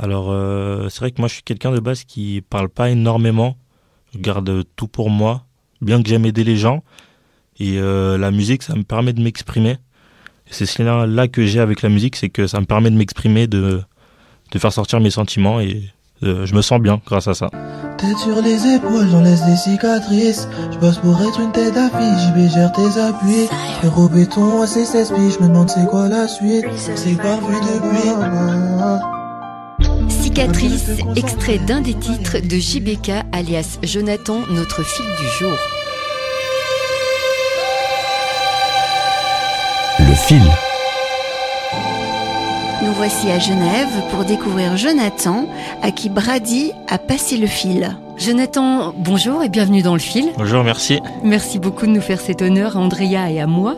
Alors, c'est vrai que moi, je suis quelqu'un de base qui parle pas énormément. Je garde tout pour moi, bien que j'aime aider les gens. Et la musique, ça me permet de m'exprimer. Et c'est ce lien-là que j'ai avec la musique, c'est que ça me permet de m'exprimer, de faire sortir mes sentiments. Et je me sens bien grâce à ça. Tête sur les épaules, j'en laisse des cicatrices. Je bosse pour être une tête d'affiche, JB gère tes appuis. Frérot béton, c'est 16 piges, je me demande c'est quoi la suite. C'est parfait depuis. Cicatrice, extrait d'un des titres de JBK alias Jonathan, notre fil du jour. Le fil. Nous voici à Genève pour découvrir Jonathan, à qui Brady a passé le fil. Jonathan, bonjour et bienvenue dans le fil. Bonjour, merci. Merci beaucoup de nous faire cet honneur à Andrea et à moi.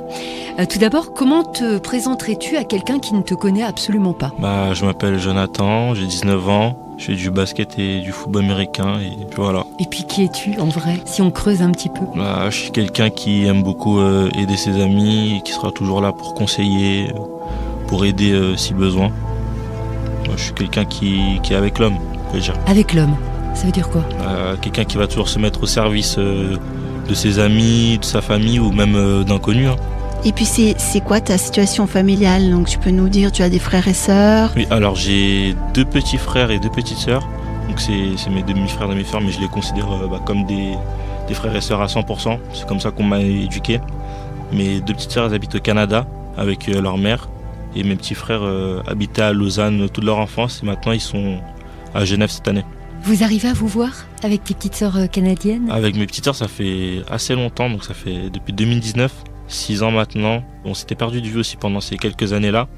Tout d'abord, comment te présenterais-tu à quelqu'un qui ne te connaît absolument pas ? Je m'appelle Jonathan, j'ai 19 ans, je fais du basket et du football américain et puis voilà. Et puis qui es-tu en vrai, si on creuse un petit peu ? Je suis quelqu'un qui aime beaucoup aider ses amis et qui sera toujours là pour conseiller, pour aider si besoin. Moi, je suis quelqu'un qui est avec l'homme, on peut dire. Avec l'homme ? Ça veut dire quoi ? Quelqu'un qui va toujours se mettre au service de ses amis, de sa famille ou même d'inconnus. Et puis c'est quoi ta situation familiale ? Donc tu peux nous dire, tu as des frères et sœurs ? Oui, alors j'ai 2 petits frères et 2 petites sœurs. Donc c'est mes demi-frères et demi-sœurs, mais je les considère comme des frères et sœurs à 100%. C'est comme ça qu'on m'a éduqué. Mes 2 petites sœurs, elles habitent au Canada avec leur mère. Et mes petits frères habitaient à Lausanne toute leur enfance et maintenant ils sont à Genève cette année. Vous arrivez à vous voir avec tes petites sœurs canadiennes ? Avec mes petites sœurs, ça fait assez longtemps, donc ça fait depuis 2019, 6 ans maintenant. On s'était perdu de vue aussi pendant ces quelques années-là.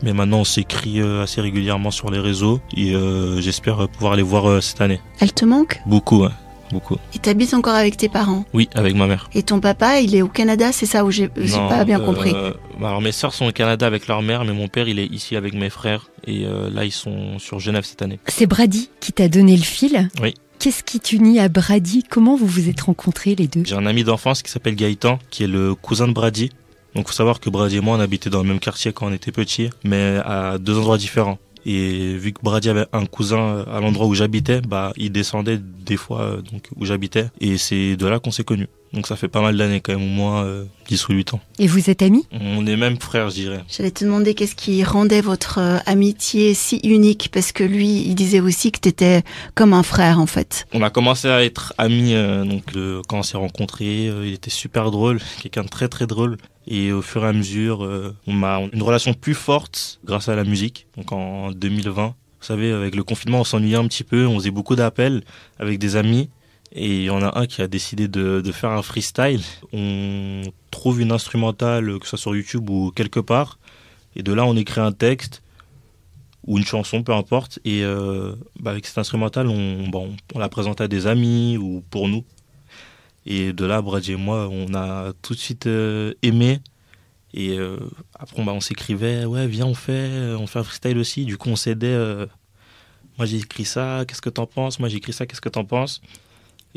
Mais maintenant on s'écrit assez régulièrement sur les réseaux et j'espère pouvoir les voir cette année. Elles te manquent ? Beaucoup, ouais. Beaucoup. Et t'habites encore avec tes parents ? Oui, avec ma mère. Et ton papa, il est au Canada, c'est ça où j'ai pas bien compris ? Alors mes sœurs sont au Canada avec leur mère, mais mon père il est ici avec mes frères et là ils sont sur Genève cette année. C'est Brady qui t'a donné le fil ? Oui. Qu'est-ce qui t'unit à Brady ? Comment vous vous êtes rencontrés les deux ? J'ai un ami d'enfance qui s'appelle Gaëtan, qui est le cousin de Brady. Donc faut savoir que Brady et moi on habitait dans le même quartier quand on était petits, mais à 2 endroits différents. Et vu que Brady avait un cousin à l'endroit où j'habitais, il descendait des fois donc où j'habitais. Et c'est de là qu'on s'est connus. Donc ça fait pas mal d'années quand même, au moins 10 ou 8 ans. Et vous êtes amis ? On est même frères, je dirais. J'allais te demander qu'est-ce qui rendait votre amitié si unique, parce que lui, il disait aussi que t'étais comme un frère en fait. On a commencé à être amis quand on s'est rencontrés. Il était super drôle, quelqu'un de très très drôle. Et au fur et à mesure, on a une relation plus forte grâce à la musique. Donc en 2020, vous savez, avec le confinement, on s'ennuyait un petit peu. On faisait beaucoup d'appels avec des amis. Et il y en a un qui a décidé de faire un freestyle. On trouve une instrumentale, que ce soit sur YouTube ou quelque part. Et de là, on écrit un texte ou une chanson, peu importe. Et avec cette instrumentale, on la présente à des amis ou pour nous. Et de là, Brady et moi, on a tout de suite aimé. Et après, on s'écrivait, ouais, viens, on fait un freestyle aussi. Du coup, on s'aidait. Moi, j'ai écrit ça, qu'est-ce que t'en penses ? Moi, j'ai écrit ça, qu'est-ce que t'en penses ?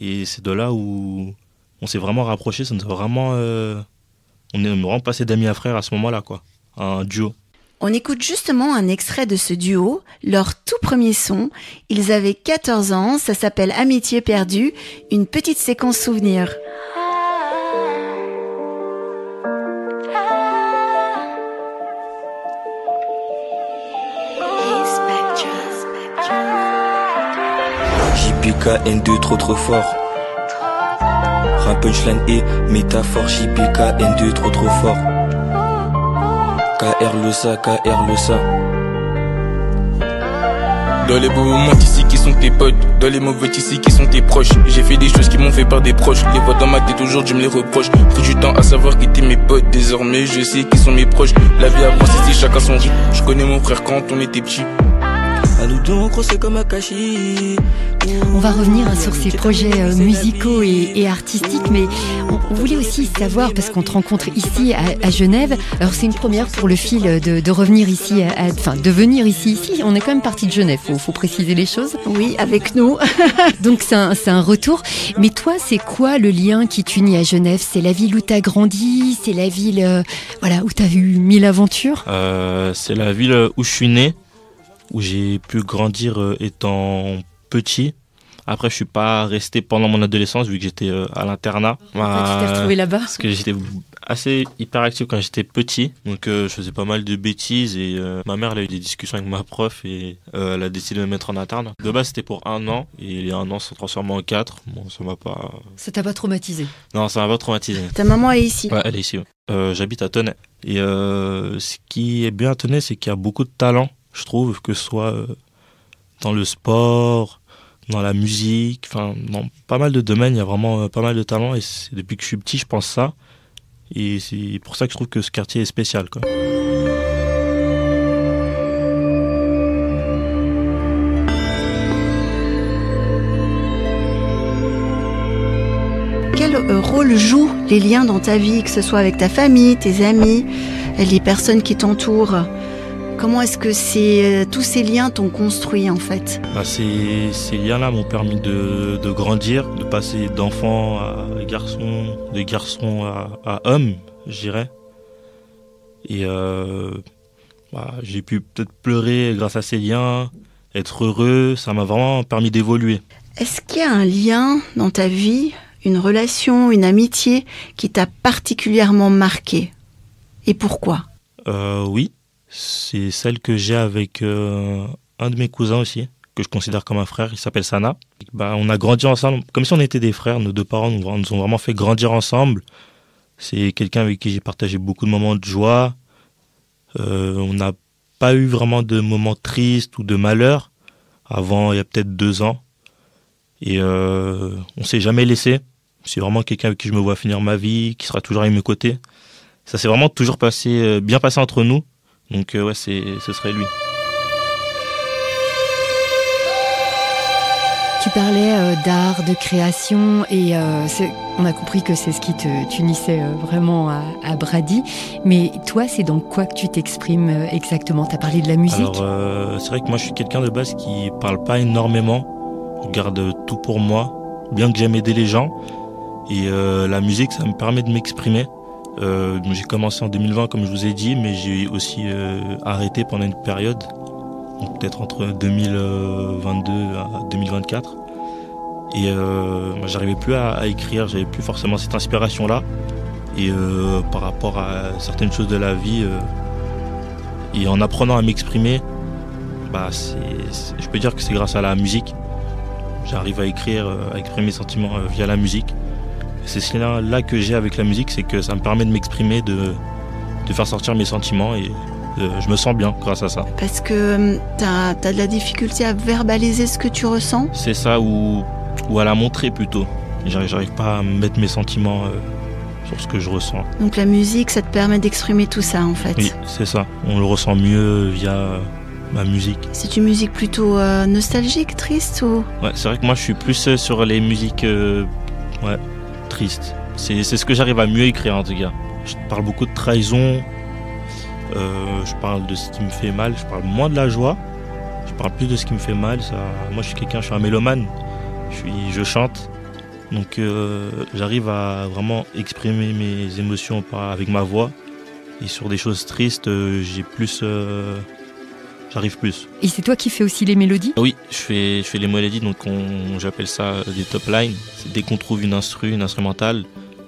Et c'est de là où on s'est vraiment rapprochés. Ça nous a vraiment... on est vraiment passé d'amis à frères à ce moment-là, quoi. Un duo. On écoute justement un extrait de ce duo, leur tout premier son. Ils avaient 14 ans, ça s'appelle Amitié perdue, une petite séquence souvenir. JBK N2 trop fort. Rap punchline et métaphore. JBK N2 trop fort. KR le ça. Dans les beaux moments ici qui sont tes potes, dans les mauvais ici qui sont tes proches. J'ai fait des choses qui m'ont fait par des proches. Les vois dans ma tête aujourd'hui me les reproche. Pris du temps à savoir qui étaient mes potes. Désormais je sais qui sont mes proches. La vie avance ici chacun son rythme. Je connais mon frère quand on était petit. À nous deux on crossait comme Akashi. On va revenir sur ces projets musicaux et artistiques, mais on voulait aussi savoir, parce qu'on te rencontre ici à Genève, alors c'est une première pour le fil de revenir ici, de venir ici, on est quand même parti de Genève, faut préciser les choses. Oui, avec nous. Donc c'est un retour, mais toi c'est quoi le lien qui t'unit à Genève ? C'est la ville où t'as grandi, c'est la ville où t'as eu 1000 aventures ? C'est la ville où je suis né. où j'ai pu grandir étant petit. Après, je suis pas resté pendant mon adolescence vu que j'étais à l'internat. Tu t'es retrouvé là-bas? Parce que j'étais assez hyperactif quand j'étais petit. Donc, je faisais pas mal de bêtises et ma mère elle a eu des discussions avec ma prof et elle a décidé de me mettre en interne. De base, c'était pour 1 an et les 1 an se sont transformés en 4. Bon, ça m'a pas... Ça t'a pas traumatisé? Non, ça m'a pas traumatisé. Ta maman est ici? Ouais, elle est ici. Ouais. J'habite à Tenay. Et ce qui est bien à Tenay, c'est qu'il y a beaucoup de talent, je trouve, que ce soit dans le sport, dans la musique, enfin, dans pas mal de domaines, il y a vraiment pas mal de talent. Et depuis que je suis petit, je pense ça. Et c'est pour ça que je trouve que ce quartier est spécial, quoi. Quel rôle jouent les liens dans ta vie, que ce soit avec ta famille, tes amis, les personnes qui t'entourent? Comment est-ce que tous ces liens t'ont construit en fait? Ces liens-là m'ont permis de grandir, de passer d'enfant à garçon, de garçon à homme, je dirais. Et j'ai pu peut-être pleurer grâce à ces liens, être heureux, ça m'a vraiment permis d'évoluer. Est-ce qu'il y a un lien dans ta vie, une relation, une amitié qui t'a particulièrement marqué? Et pourquoi? Oui. C'est celle que j'ai avec un de mes cousins aussi, que je considère comme un frère, il s'appelle Sana. On a grandi ensemble, comme si on était des frères, nos deux parents nous ont vraiment fait grandir ensemble. C'est quelqu'un avec qui j'ai partagé beaucoup de moments de joie. On n'a pas eu vraiment de moments tristes ou de malheur avant il y a peut-être 2 ans. Et on s'est jamais laissé. C'est vraiment quelqu'un avec qui je me vois finir ma vie, qui sera toujours à mes côtés. Ça s'est vraiment toujours bien passé entre nous. Donc ouais, ce serait lui. Tu parlais d'art, de création, et on a compris que c'est ce qui t'unissait vraiment à Brady. Mais toi, c'est dans quoi que tu t'exprimes exactement? Tu as parlé de la musique? Alors, c'est vrai que moi, je suis quelqu'un de base qui parle pas énormément. Je garde tout pour moi, bien que j'aime aider les gens. Et la musique, ça me permet de m'exprimer. J'ai commencé en 2020 comme je vous ai dit, mais j'ai aussi arrêté pendant une période, donc peut-être entre 2022 à 2024. Et j'arrivais plus à écrire, j'avais plus forcément cette inspiration-là. Et par rapport à certaines choses de la vie, et en apprenant à m'exprimer, je peux dire que c'est grâce à la musique. J'arrive à écrire, à exprimer mes sentiments via la musique. C'est ce lien-là que j'ai avec la musique, c'est que ça me permet de m'exprimer, de faire sortir mes sentiments et je me sens bien grâce à ça. Parce que t'as de la difficulté à verbaliser ce que tu ressens? C'est ça, ou à la montrer plutôt. J'arrive pas à mettre mes sentiments sur ce que je ressens. Donc la musique, ça te permet d'exprimer tout ça en fait? Oui, c'est ça. On le ressent mieux via ma musique. C'est une musique plutôt nostalgique, triste ou... Ouais, c'est vrai que moi je suis plus sur les musiques... triste. C'est ce que j'arrive à mieux écrire en tout cas. Je parle beaucoup de trahison, je parle de ce qui me fait mal, je parle moins de la joie, je parle plus de ce qui me fait mal. Moi je suis un mélomane, je chante, donc j'arrive à vraiment exprimer mes émotions avec ma voix. Et sur des choses tristes, j'arrive plus. Et c'est toi qui fais aussi les mélodies? Oui, je fais les mélodies, donc j'appelle ça des top lines. C'est dès qu'on trouve une instrumentale,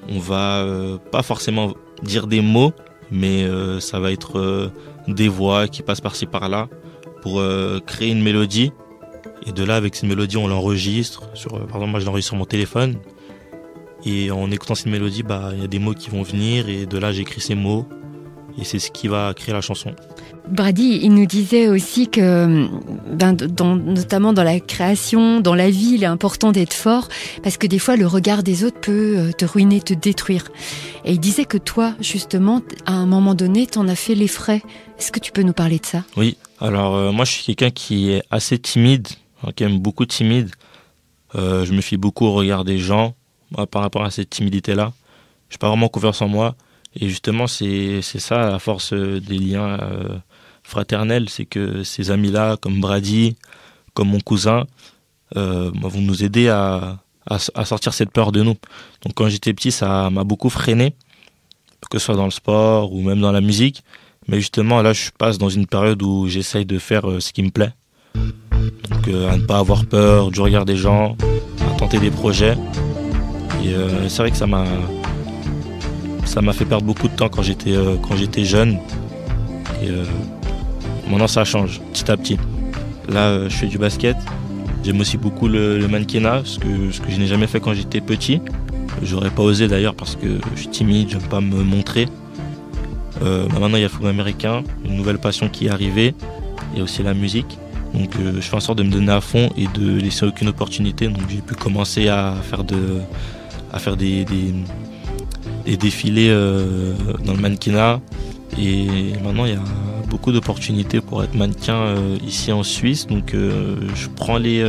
on va pas forcément dire des mots, mais ça va être des voix qui passent par-ci par-là pour créer une mélodie. Et de là, avec cette mélodie, on l'enregistre. Par exemple, moi je l'enregistre sur mon téléphone. Et en écoutant cette mélodie, il y a des mots qui vont venir, et de là j'écris ces mots. Et c'est ce qui va créer la chanson. Brady, il nous disait aussi que, notamment dans la création, dans la vie, il est important d'être fort, parce que des fois, le regard des autres peut te ruiner, te détruire. Et il disait que toi, justement, à un moment donné, t'en as fait les frais. Est-ce que tu peux nous parler de ça? Oui, alors moi, je suis quelqu'un qui est assez timide, qui aime beaucoup timide. Je me fie beaucoup au regard des gens, par rapport à cette timidité-là. Je n'ai pas vraiment confiance en moi. Et justement, c'est ça la force des liens fraternels, c'est que ces amis-là, comme Brady, comme mon cousin, vont nous aider à sortir cette peur de nous. Donc quand j'étais petit, ça m'a beaucoup freiné, que ce soit dans le sport ou même dans la musique. Mais justement, là, je passe dans une période où j'essaye de faire ce qui me plaît. Donc, à ne pas avoir peur, du regard des gens, à tenter des projets. Et c'est vrai que ça m'a fait perdre beaucoup de temps quand j'étais jeune. Et maintenant, ça change, petit à petit. Là, je fais du basket. J'aime aussi beaucoup le mannequinat, ce que je n'ai jamais fait quand j'étais petit. J'aurais pas osé d'ailleurs parce que je suis timide, j'aime pas me montrer. Maintenant, il y a le football américain, une nouvelle passion qui est arrivée. Il y a aussi la musique. Donc, je fais en sorte de me donner à fond et de laisser aucune opportunité. Donc, j'ai pu commencer à faire des défilés dans le mannequinat. Et maintenant, il y a beaucoup d'opportunités pour être mannequin ici en Suisse. Donc, je prends les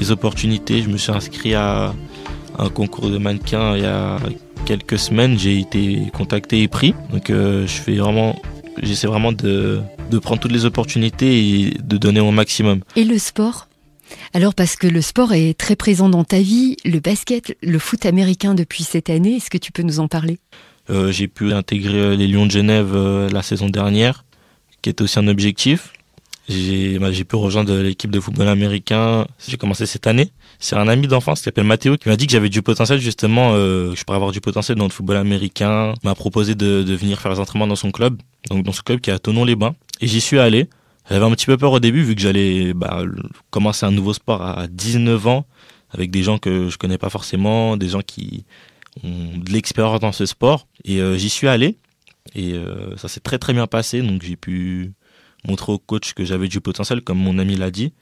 opportunités. Je me suis inscrit à un concours de mannequin il y a quelques semaines. J'ai été contacté et pris. Donc, j'essaie vraiment de prendre toutes les opportunités et de donner mon maximum. Et le sport ? Alors, parce que le sport est très présent dans ta vie, le basket, le foot américain depuis cette année, est-ce que tu peux nous en parler ? J'ai pu intégrer les Lions de Genève la saison dernière, qui était aussi un objectif. J'ai pu rejoindre l'équipe de football américain. J'ai commencé cette année. C'est un ami d'enfance qui s'appelle Mathéo qui m'a dit que j'avais du potentiel justement, je pourrais avoir du potentiel dans le football américain. Il m'a proposé de venir faire les entraînements dans son club, donc dans ce club qui est à Thonon-les-Bains. Et j'y suis allé. J'avais un petit peu peur au début vu que j'allais commencer un nouveau sport à 19 ans avec des gens que je connais pas forcément, des gens qui ont de l'expérience dans ce sport. Et j'y suis allé et ça s'est très très bien passé. Donc j'ai pu montrer au coach que j'avais du potentiel comme mon ami l'a dit.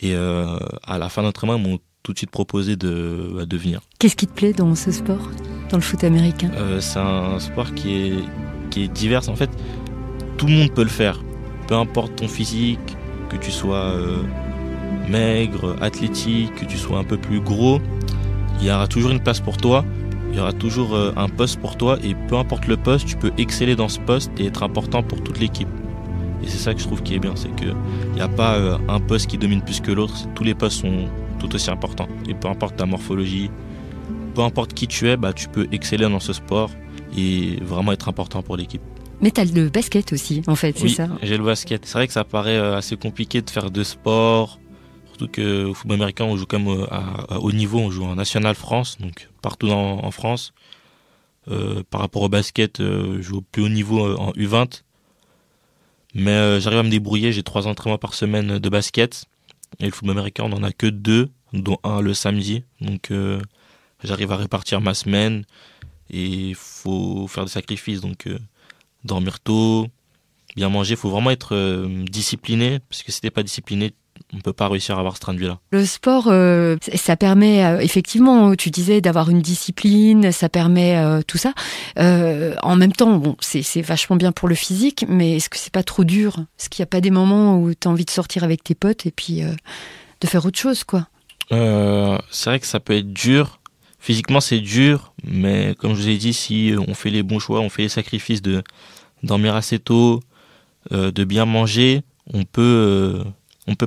Et à la fin d'entraînement, ils m'ont tout de suite proposé de venir. Qu'est-ce qui te plaît dans ce sport, dans le foot américain ? C'est un sport qui est divers. En fait, tout le monde peut le faire. Peu importe ton physique, que tu sois maigre, athlétique, que tu sois un peu plus gros, il y aura toujours une place pour toi, il y aura toujours un poste pour toi et peu importe le poste, tu peux exceller dans ce poste et être important pour toute l'équipe. Et c'est ça que je trouve qui est bien, c'est qu'il n'y a pas un poste qui domine plus que l'autre, tous les postes sont tout aussi importants. Et peu importe ta morphologie, peu importe qui tu es, tu peux exceller dans ce sport et vraiment être important pour l'équipe. Mais t'as le basket aussi, en fait, c'est ça ? Oui, j'ai le basket. C'est vrai que ça paraît assez compliqué de faire deux sports. Surtout qu'au football américain, on joue quand même à haut niveau. On joue en National France, donc partout en France. Par rapport au basket, je joue au plus haut niveau en U20. Mais j'arrive à me débrouiller. J'ai 3 entraînements par semaine de basket. Et le football américain, on n'en a que 2, dont un le samedi. Donc j'arrive à répartir ma semaine. Et il faut faire des sacrifices. Donc dormir tôt, bien manger, il faut vraiment être discipliné, parce que si t'es pas discipliné, on peut pas réussir à avoir ce train de vie-là. Le sport, ça permet effectivement, tu disais, d'avoir une discipline, ça permet tout ça. En même temps, c'est vachement bien pour le physique, mais est-ce que c'est pas trop dur ? Est-ce qu'il n'y a pas des moments où tu as envie de sortir avec tes potes et puis de faire autre chose, quoi ? C'est vrai que ça peut être dur. Physiquement, c'est dur, mais comme je vous ai dit, si on fait les bons choix, on fait les sacrifices de dormir assez tôt, de bien manger, on peut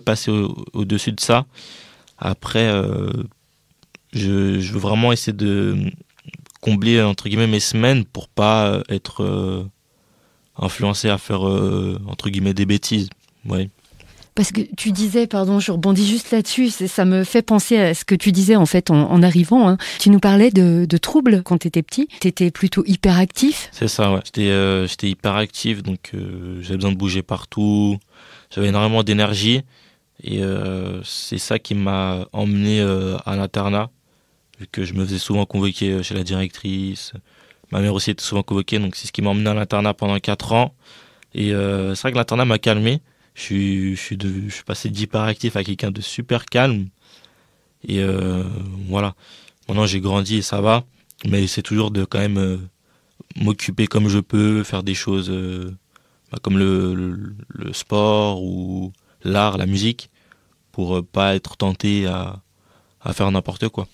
passer au-dessus de ça. Après, je veux vraiment essayer de combler, entre guillemets, mes semaines pour pas être influencé à faire, entre guillemets, des bêtises. Ouais. Parce que tu disais, pardon, je rebondis juste là-dessus, ça me fait penser à ce que tu disais en fait en arrivant. Hein. Tu nous parlais de troubles quand tu étais petit. Tu étais plutôt hyperactif. C'est ça, ouais. J'étais hyperactif, donc j'avais besoin de bouger partout. J'avais énormément d'énergie et c'est ça qui m'a emmené à l'internat, vu que je me faisais souvent convoquer chez la directrice. Ma mère aussi était souvent convoquée, donc c'est ce qui m'a emmené à l'internat pendant 4 ans. Et c'est vrai que l'internat m'a calmé. Je suis passé d'hyperactif à quelqu'un de super calme. Et voilà. Maintenant, j'ai grandi et ça va. Mais c'est toujours de quand même m'occuper comme je peux, faire des choses comme le sport ou l'art, la musique, pour pas être tenté à faire n'importe quoi.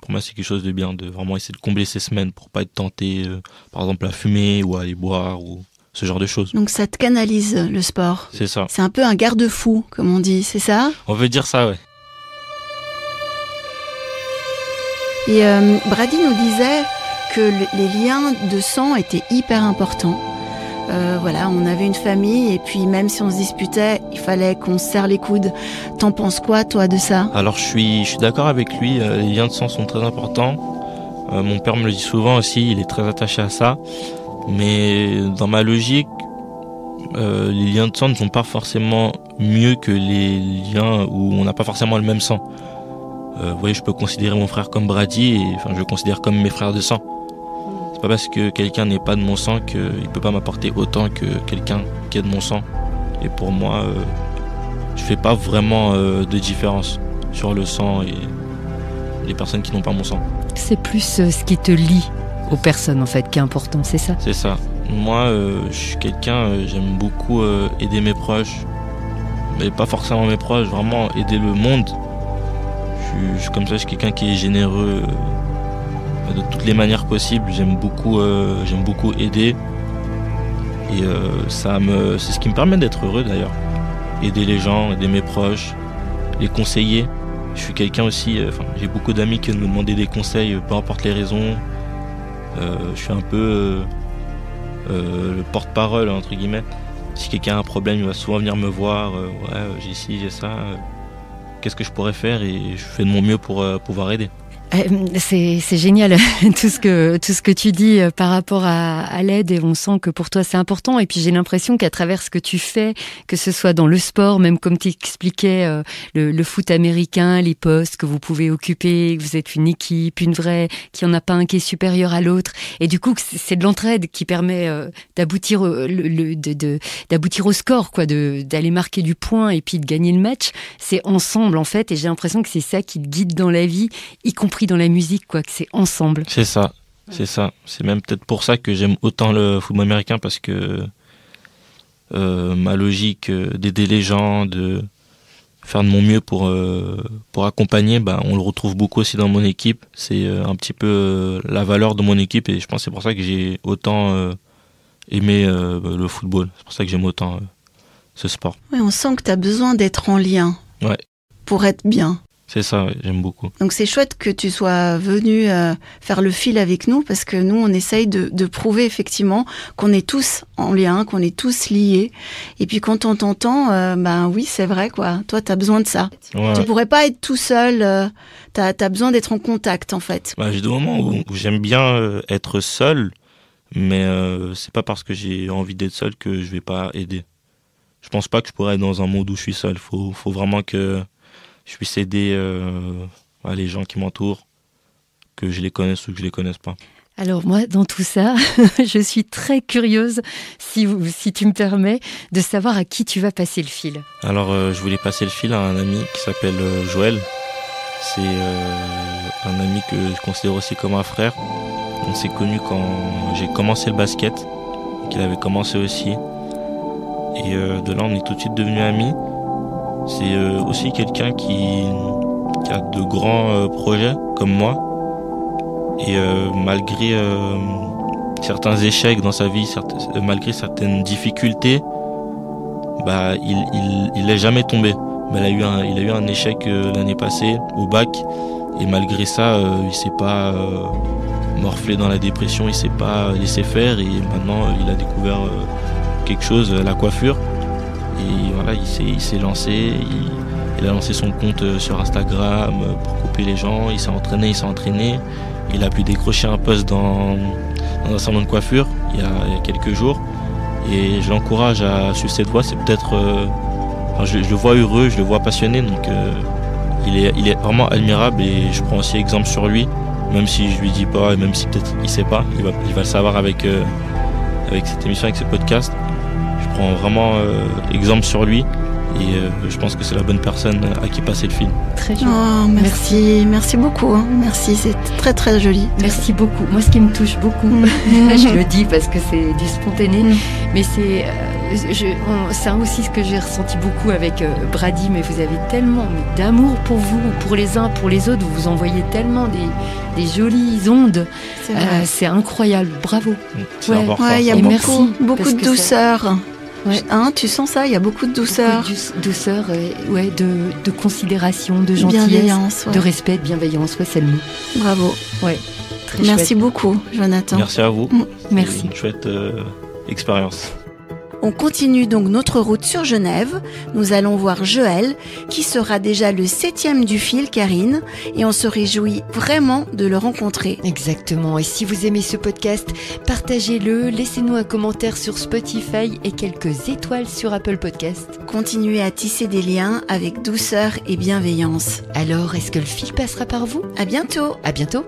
Pour moi, c'est quelque chose de bien, de vraiment essayer de combler ces semaines pour pas être tenté, par exemple, à fumer ou à aller boire ou ce genre de choses. Donc ça te canalise, le sport. C'est ça. C'est un peu un garde-fou, comme on dit, c'est ça ? On veut dire ça, ouais. Et Brady nous disait que les liens de sang étaient hyper importants. Voilà, on avait une famille et puis même si on se disputait, il fallait qu'on se serre les coudes. T'en penses quoi, toi, de ça ? Alors je suis d'accord avec lui, les liens de sang sont très importants. Mon père me le dit souvent aussi, il est très attaché à ça. Mais dans ma logique, les liens de sang ne sont pas forcément mieux que les liens où on n'a pas forcément le même sang. Vous voyez, je peux considérer mon frère comme Brady, je le considère comme mes frères de sang. C'est pas parce que quelqu'un n'est pas de mon sang qu'il peut pas m'apporter autant que quelqu'un qui est de mon sang. Et pour moi, je fais pas vraiment de différence sur le sang et les personnes qui n'ont pas mon sang. C'est plus ce qui te lie aux personnes en fait qui est important, c'est ça ? C'est ça. Moi, je suis quelqu'un, j'aime beaucoup aider mes proches, mais pas forcément mes proches, vraiment aider le monde. Je suis comme ça, je suis quelqu'un qui est généreux de toutes les manières possibles. J'aime beaucoup aider et c'est ce qui me permet d'être heureux d'ailleurs. Aider les gens, aider mes proches, les conseiller. Je suis quelqu'un aussi, j'ai beaucoup d'amis qui me demandaient des conseils, peu importe les raisons. Je suis un peu le porte-parole entre guillemets. Si quelqu'un a un problème, il va souvent venir me voir. J'ai ci, j'ai ça. Qu'est-ce que je pourrais faire et je fais de mon mieux pour pouvoir aider. C'est génial tout ce que tu dis par rapport à l'aide et on sent que pour toi c'est important et puis j'ai l'impression qu'à travers ce que tu fais, que ce soit dans le sport, même comme tu expliquais le foot américain, les postes que vous pouvez occuper, que vous êtes une équipe, une vraie, qu'il n'y en a pas un qui est supérieur à l'autre et du coup c'est de l'entraide qui permet d'aboutir d'aboutir au score quoi, d'aller marquer du point et puis de gagner le match. C'est ensemble en fait et j'ai l'impression que c'est ça qui te guide dans la vie, y compris dans la musique, quoi, que c'est ensemble. C'est ça. C'est même peut-être pour ça que j'aime autant le football américain parce que ma logique d'aider les gens, de faire de mon mieux pour accompagner, on le retrouve beaucoup aussi dans mon équipe. C'est un petit peu la valeur de mon équipe et je pense que c'est pour ça que j'ai autant aimé le football. C'est pour ça que j'aime autant ce sport. Oui, on sent que tu as besoin d'être en lien pour être bien. C'est ça, j'aime beaucoup. Donc c'est chouette que tu sois venu faire le fil avec nous parce que nous, on essaye de prouver effectivement qu'on est tous en lien, qu'on est tous liés. Et puis quand on t'entend, oui, c'est vrai, quoi. Toi, tu as besoin de ça. Ouais. Tu pourrais pas être tout seul. Tu as besoin d'être en contact, en fait. J'ai des moments où j'aime bien être seul, mais c'est pas parce que j'ai envie d'être seul que je vais pas aider. Je pense pas que je pourrais être dans un monde où je suis seul. Faut vraiment que je puisse aider les gens qui m'entourent, que je les connaisse ou que je les connaisse pas. Alors moi, dans tout ça, je suis très curieuse, si tu me permets, de savoir à qui tu vas passer le fil. Alors je voulais passer le fil à un ami qui s'appelle Joël. C'est un ami que je considère aussi comme un frère. On s'est connus quand j'ai commencé le basket, qu'il avait commencé aussi. Et de là, on est tout de suite devenus amis. C'est aussi quelqu'un qui a de grands projets comme moi et malgré certains échecs dans sa vie, malgré certaines difficultés, il n'est jamais tombé. Il a eu un échec l'année passée au bac et malgré ça, il s'est pas morflé dans la dépression, il s'est pas laissé faire et maintenant il a découvert quelque chose, la coiffure. Et voilà, il s'est lancé, il a lancé son compte sur Instagram pour couper les gens, il s'est entraîné. Il a pu décrocher un poste dans un salon de coiffure il y a quelques jours. Et je l'encourage à suivre cette voie, c'est peut-être... je le vois heureux, je le vois passionné, donc il est vraiment admirable et je prends aussi exemple sur lui, même si je lui dis pas, et même si peut-être il sait pas, il va le savoir avec cette émission, avec ce podcast. Je prends vraiment exemple sur lui et je pense que c'est la bonne personne à qui passer le fil. Très joli. Oh, merci beaucoup. Hein. Merci, c'est très très joli. Merci beaucoup. Moi, ce qui me touche beaucoup, je le dis parce que c'est du spontané, mais c'est aussi ce que j'ai ressenti beaucoup avec Brady, mais vous avez tellement d'amour pour vous, pour les uns, pour les autres, vous vous envoyez tellement des jolies ondes. C'est incroyable, bravo. C'est important. Il y a beaucoup de douceur. Ouais. Hein, tu sens ça, il y a beaucoup de douceur. Beaucoup de douceur, de considération, de gentillesse, de respect, de bienveillance, c'est le mot. Bravo. Ouais, merci beaucoup, Jonathan. Merci à vous. Merci. Une chouette expérience. On continue donc notre route sur Genève. Nous allons voir Joël, qui sera déjà le 7e du fil, Karine, et on se réjouit vraiment de le rencontrer. Exactement. Et si vous aimez ce podcast, partagez-le, laissez-nous un commentaire sur Spotify et quelques étoiles sur Apple Podcast. Continuez à tisser des liens avec douceur et bienveillance. Alors, est-ce que le fil passera par vous ? À bientôt. À bientôt.